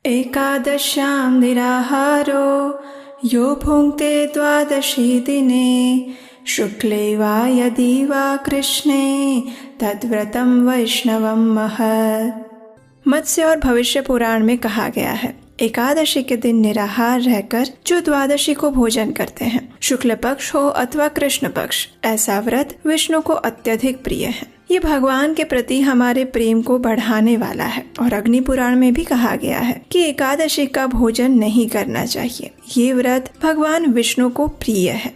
एकादश्यां निराहारो यो भुङ्क्ते द्वादशी दिने शुक्ले वा यदि वा कृष्णे तद्व्रतं वैष्णवं महत्। मत्स्य और भविष्य पुराण में कहा गया है, एकादशी के दिन निराहार रहकर जो द्वादशी को भोजन करते हैं, शुक्ल पक्ष हो अथवा कृष्ण पक्ष, ऐसा व्रत विष्णु को अत्यधिक प्रिय है। ये भगवान के प्रति हमारे प्रेम को बढ़ाने वाला है। और अग्नि पुराण में भी कहा गया है कि एकादशी का भोजन नहीं करना चाहिए। ये व्रत भगवान विष्णु को प्रिय है।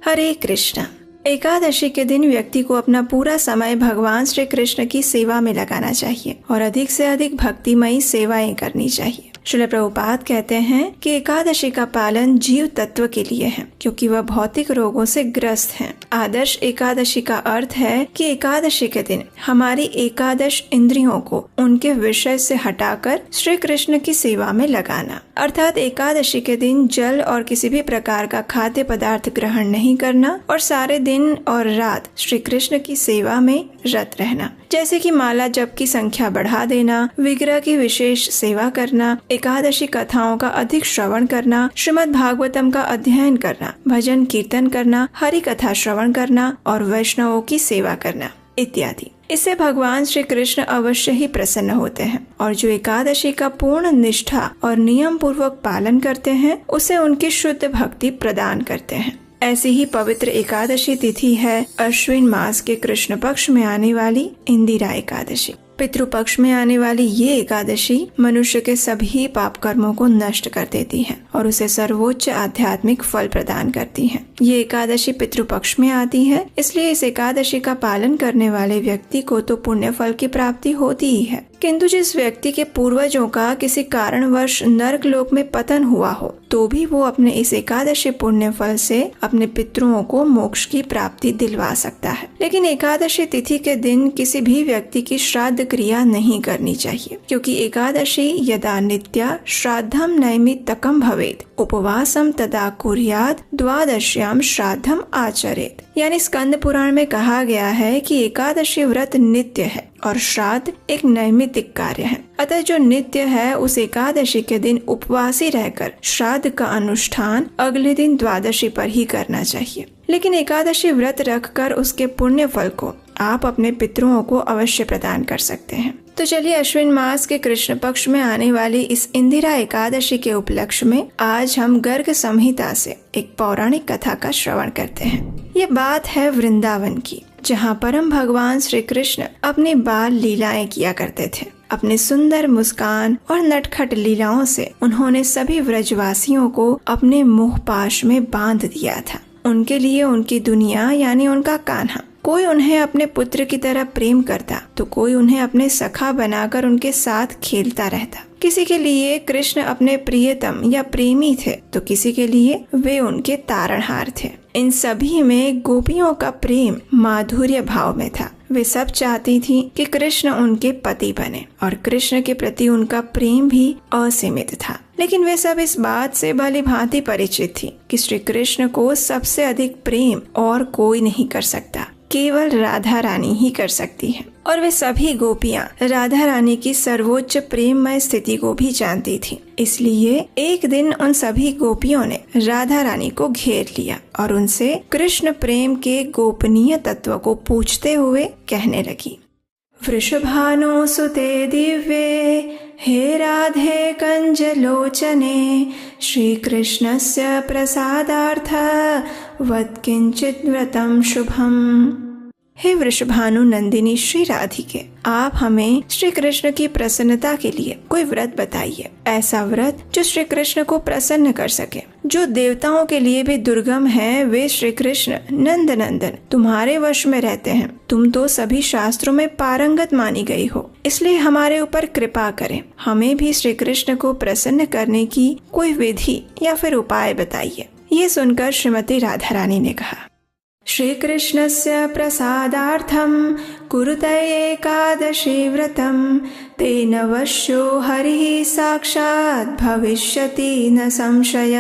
हरे कृष्णा। एकादशी के दिन व्यक्ति को अपना पूरा समय भगवान श्री कृष्ण की सेवा में लगाना चाहिए और अधिक से अधिक भक्तिमयी सेवाएं करनी चाहिए। श्रील प्रभुपाद कहते हैं कि एकादशी का पालन जीव तत्व के लिए है, क्योंकि वह भौतिक रोगों से ग्रस्त हैं। आदर्श एकादशी का अर्थ है कि एकादशी के दिन हमारी एकादश इंद्रियों को उनके विषय से हटाकर श्री कृष्ण की सेवा में लगाना। अर्थात एकादशी के दिन जल और किसी भी प्रकार का खाद्य पदार्थ ग्रहण नहीं करना और सारे दिन और रात श्री कृष्ण की सेवा में रत रहना। जैसे कि माला जप की संख्या बढ़ा देना, विग्रह की विशेष सेवा करना, एकादशी कथाओं का अधिक श्रवण करना, श्रीमद् भागवतम का अध्ययन करना, भजन कीर्तन करना, हरि कथा श्रवण करना और वैष्णवों की सेवा करना इत्यादि। इससे भगवान श्री कृष्ण अवश्य ही प्रसन्न होते हैं और जो एकादशी का पूर्ण निष्ठा और नियम पूर्वक पालन करते हैं, उसे उनकी शुद्ध भक्ति प्रदान करते हैं। ऐसी ही पवित्र एकादशी तिथि है अश्विन मास के कृष्ण पक्ष में आने वाली इंदिरा एकादशी। पितृपक्ष में आने वाली ये एकादशी मनुष्य के सभी पाप कर्मों को नष्ट कर देती है और उसे सर्वोच्च आध्यात्मिक फल प्रदान करती है। ये एकादशी पितृपक्ष में आती है, इसलिए इस एकादशी का पालन करने वाले व्यक्ति को तो पुण्य फल की प्राप्ति होती ही है, किंतु जिस व्यक्ति के पूर्वजों का किसी कारणवश नरक लोक में पतन हुआ हो, तो भी वो अपने इस एकादशी पुण्य फल से अपने पितरों को मोक्ष की प्राप्ति दिलवा सकता है। लेकिन एकादशी तिथि के दिन किसी भी व्यक्ति की श्राद्ध क्रिया नहीं करनी चाहिए, क्योंकि एकादशी यदा नित्या श्राद्धम नैमित्तकम भवेत् उपवासम तदा कुर्यात् द्वादश्याम श्राद्धम आचरेत्। यानी स्कंद पुराण में कहा गया है कि एकादशी व्रत नित्य है और श्राद्ध एक नैमित्तिक कार्य है। अतः जो नित्य है उस एकादशी के दिन उपवासी रहकर श्राद्ध का अनुष्ठान अगले दिन द्वादशी पर ही करना चाहिए। लेकिन एकादशी व्रत रखकर उसके पुण्य फल को आप अपने पितरों को अवश्य प्रदान कर सकते हैं। तो चलिए अश्विन मास के कृष्ण पक्ष में आने वाली इस इंदिरा एकादशी के उपलक्ष्य में आज हम गर्ग संहिता से एक पौराणिक कथा का श्रवण करते हैं। ये बात है वृंदावन की, जहाँ परम भगवान श्री कृष्ण अपनी बाल लीलाएं किया करते थे। अपने सुंदर मुस्कान और नटखट लीलाओं से उन्होंने सभी व्रजवासियों को अपने मोह पाश में बांध दिया था। उनके लिए उनकी दुनिया यानी उनका कान्हा, कोई उन्हें अपने पुत्र की तरह प्रेम करता तो कोई उन्हें अपने सखा बनाकर उनके साथ खेलता रहता। किसी के लिए कृष्ण अपने प्रियतम या प्रेमी थे तो किसी के लिए वे उनके तारणहार थे। इन सभी में गोपियों का प्रेम माधुर्य भाव में था। वे सब चाहती थी कि कृष्ण उनके पति बने और कृष्ण के प्रति उनका प्रेम भी असीमित था। लेकिन वे सब इस बात से भली भांति परिचित थी कि श्री कृष्ण को सबसे अधिक प्रेम और कोई नहीं कर सकता, केवल राधा रानी ही कर सकती है। और वे सभी गोपियां राधा रानी की सर्वोच्च प्रेममय स्थिति को भी जानती थी। इसलिए एक दिन उन सभी गोपियों ने राधा रानी को घेर लिया और उनसे कृष्ण प्रेम के गोपनीय तत्व को पूछते हुए कहने लगी। वृषभानो सुते दिव्ये हे राधे कंजलोचने श्री कृष्णस्य प्रसादार्थ वद किंचित व्रतम शुभम। हे वृषभानु नंदिनी श्री राधिके, आप हमें श्री कृष्ण की प्रसन्नता के लिए कोई व्रत बताइए, ऐसा व्रत जो श्री कृष्ण को प्रसन्न कर सके। जो देवताओं के लिए भी दुर्गम है, वे श्री कृष्ण नंद नंदन तुम्हारे वश में रहते हैं। तुम तो सभी शास्त्रों में पारंगत मानी गई हो, इसलिए हमारे ऊपर कृपा करें। हमें भी श्री कृष्ण को प्रसन्न करने की कोई विधि या फिर उपाय बताइए। ये सुनकर श्रीमती राधा रानी ने कहा, श्री कृष्णस्य प्रसादार्थम कुरुते एकादशी व्रतम तेन वश्यो हरिः साक्षात् भविष्यति न संशय।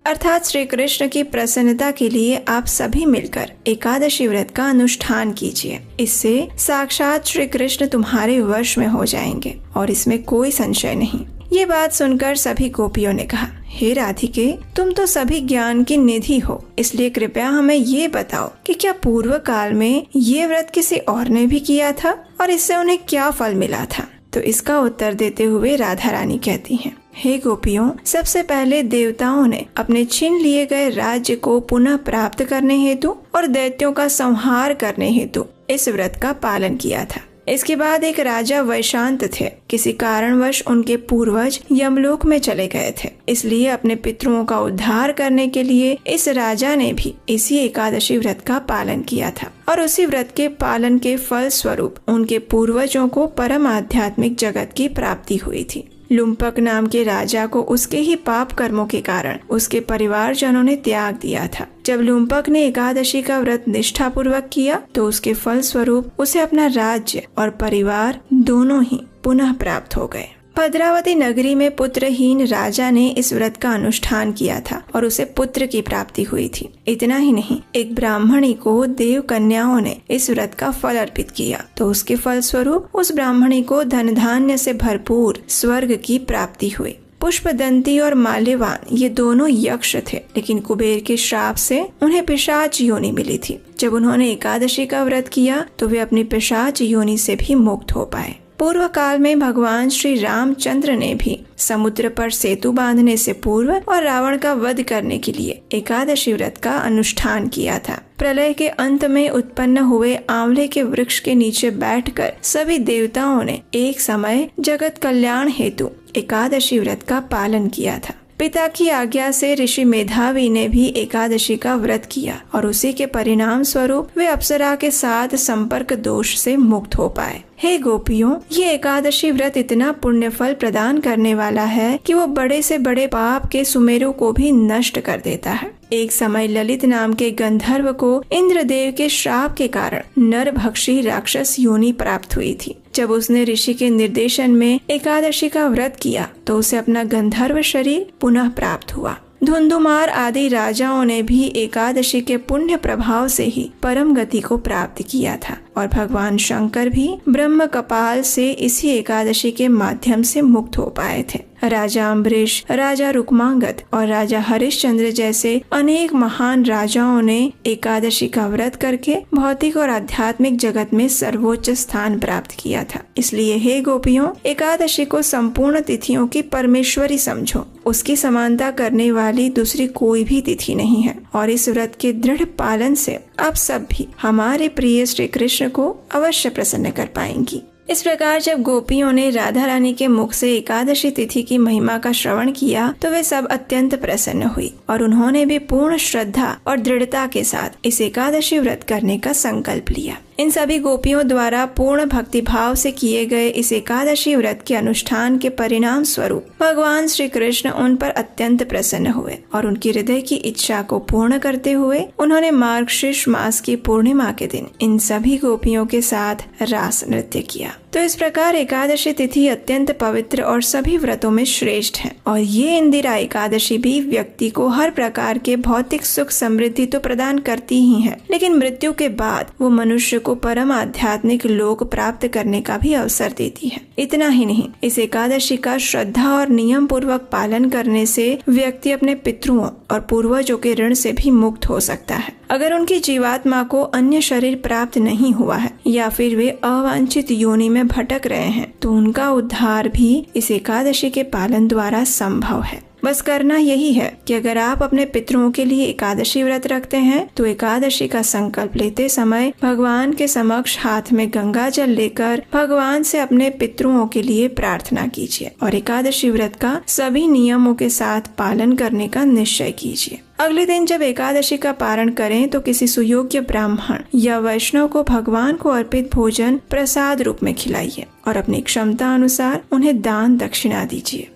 अर्थात श्री कृष्ण की प्रसन्नता के लिए आप सभी मिलकर एकादशी व्रत का अनुष्ठान कीजिए। इससे साक्षात श्री कृष्ण तुम्हारे वश में हो जाएंगे और इसमें कोई संशय नहीं। ये बात सुनकर सभी गोपियों ने कहा, हे राधिके, तुम तो सभी ज्ञान की निधि हो, इसलिए कृपया हमें ये बताओ कि क्या पूर्व काल में ये व्रत किसी और ने भी किया था और इससे उन्हें क्या फल मिला था। तो इसका उत्तर देते हुए राधा रानी कहती हैं, हे गोपियों, सबसे पहले देवताओं ने अपने छीन लिए गए राज्य को पुनः प्राप्त करने हेतु और दैत्यों का संहार करने हेतु इस व्रत का पालन किया था। इसके बाद एक राजा वैशांत थे। किसी कारणवश उनके पूर्वज यमलोक में चले गए थे, इसलिए अपने पितरों का उद्धार करने के लिए इस राजा ने भी इसी एकादशी व्रत का पालन किया था और उसी व्रत के पालन के फल स्वरूप उनके पूर्वजों को परम आध्यात्मिक जगत की प्राप्ति हुई थी। लुम्पक नाम के राजा को उसके ही पाप कर्मों के कारण उसके परिवारजनों ने त्याग दिया था। जब लुम्पक ने एकादशी का व्रत निष्ठा पूर्वक किया तो उसके फल स्वरूप उसे अपना राज्य और परिवार दोनों ही पुनः प्राप्त हो गए। भद्रावती नगरी में पुत्रहीन राजा ने इस व्रत का अनुष्ठान किया था और उसे पुत्र की प्राप्ति हुई थी। इतना ही नहीं, एक ब्राह्मणी को देव कन्याओं ने इस व्रत का फल अर्पित किया तो उसके फल स्वरूप उस ब्राह्मणी को धन धान्य से भरपूर स्वर्ग की प्राप्ति हुई। पुष्पदंती और माल्यवान ये दोनों यक्ष थे, लेकिन कुबेर के श्राप से उन्हें पिशाच योनि मिली थी। जब उन्होंने एकादशी का व्रत किया तो वे अपनी पिशाच योनि से भी मुक्त हो पाए। पूर्व काल में भगवान श्री रामचंद्र ने भी समुद्र पर सेतु बांधने से पूर्व और रावण का वध करने के लिए एकादशी व्रत का अनुष्ठान किया था। प्रलय के अंत में उत्पन्न हुए आंवले के वृक्ष के नीचे बैठकर सभी देवताओं ने एक समय जगत कल्याण हेतु एकादशी व्रत का पालन किया था। पिता की आज्ञा से ऋषि मेधावी ने भी एकादशी का व्रत किया और उसी के परिणाम स्वरूप वे अप्सरा के साथ संपर्क दोष से मुक्त हो पाए। हे गोपियों, ये एकादशी व्रत इतना पुण्य फल प्रदान करने वाला है कि वो बड़े से बड़े पाप के सुमेरु को भी नष्ट कर देता है। एक समय ललित नाम के गंधर्व को इंद्रदेव के श्राप के कारण नरभक्षी राक्षस योनि प्राप्त हुई थी। जब उसने ऋषि के निर्देशन में एकादशी का व्रत किया तो उसे अपना गंधर्व शरीर पुनः प्राप्त हुआ। धुंधुमार आदि राजाओं ने भी एकादशी के पुण्य प्रभाव से ही परम गति को प्राप्त किया था और भगवान शंकर भी ब्रह्म कपाल से इसी एकादशी के माध्यम से मुक्त हो पाए थे। राजा अम्बरीश, राजा रुक्मांगद और राजा हरिश्चंद्र जैसे अनेक महान राजाओं ने एकादशी का व्रत करके भौतिक और आध्यात्मिक जगत में सर्वोच्च स्थान प्राप्त किया था। इसलिए हे गोपियों, एकादशी को संपूर्ण तिथियों की परमेश्वरी समझो। उसकी समानता करने वाली दूसरी कोई भी तिथि नहीं है और इस व्रत के दृढ़ पालन से आप सब भी हमारे प्रिय श्री कृष्ण को अवश्य प्रसन्न कर पाएंगी। इस प्रकार जब गोपियों ने राधा रानी के मुख से एकादशी तिथि की महिमा का श्रवण किया तो वे सब अत्यंत प्रसन्न हुई और उन्होंने भी पूर्ण श्रद्धा और दृढ़ता के साथ इस एकादशी व्रत करने का संकल्प लिया। इन सभी गोपियों द्वारा पूर्ण भक्ति भाव से किए गए इस एकादशी व्रत के अनुष्ठान के परिणाम स्वरूप भगवान श्री कृष्ण उन पर अत्यंत प्रसन्न हुए और उनकी हृदय की इच्छा को पूर्ण करते हुए उन्होंने मार्गशीर्ष मास की पूर्णिमा के दिन इन सभी गोपियों के साथ रास नृत्य किया। तो इस प्रकार एकादशी तिथि अत्यंत पवित्र और सभी व्रतों में श्रेष्ठ है और ये इंदिरा एकादशी भी व्यक्ति को हर प्रकार के भौतिक सुख समृद्धि तो प्रदान करती ही है, लेकिन मृत्यु के बाद वो मनुष्य को परम आध्यात्मिक लोक प्राप्त करने का भी अवसर देती है। इतना ही नहीं, इस एकादशी का श्रद्धा और नियम पूर्वक पालन करने से व्यक्ति अपने पितरों और पूर्वजों के ऋण से भी मुक्त हो सकता है। अगर उनकी जीवात्मा को अन्य शरीर प्राप्त नहीं हुआ है या फिर वे अवांछित योनि में भटक रहे हैं तो उनका उद्धार भी इस एकादशी के पालन द्वारा संभव है। बस करना यही है कि अगर आप अपने पितरों के लिए एकादशी व्रत रखते हैं तो एकादशी का संकल्प लेते समय भगवान के समक्ष हाथ में गंगा जल लेकर भगवान से अपने पितरों के लिए प्रार्थना कीजिए और एकादशी व्रत का सभी नियमों के साथ पालन करने का निश्चय कीजिए। अगले दिन जब एकादशी का पारण करें तो किसी सुयोग्य ब्राह्मण या वैष्णव को भगवान को अर्पित भोजन प्रसाद रूप में खिलाइए और अपनी क्षमता अनुसार उन्हें दान दक्षिणा दीजिए।